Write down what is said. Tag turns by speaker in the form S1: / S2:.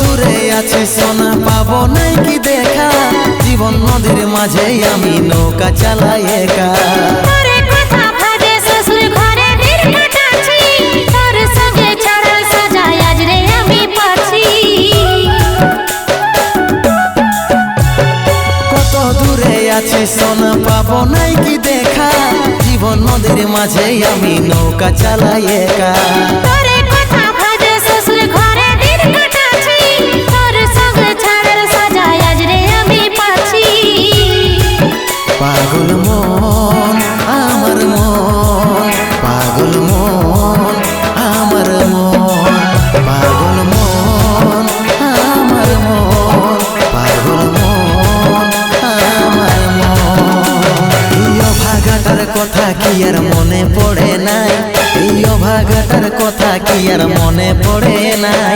S1: দূরে আছি সোনা পাবো নাই কি দেখা, জীবন নদীর মাঝে আমি নৌকা চালাই একা। কত দূরে আছি সোনা পাবো নাই কি দেখা, জীবন নদীর মাঝে আমি নৌকা চালাই একা। পাগল মন আমার মন, পাগল মন আমার মন, পাগল মন আমার মন, পাগল মন আমার মন। এই অভাগাটার কথা কি আর মনে পড়ে নাই, এই অভাগাটার কথা কি আর মনে পড়ে নাই।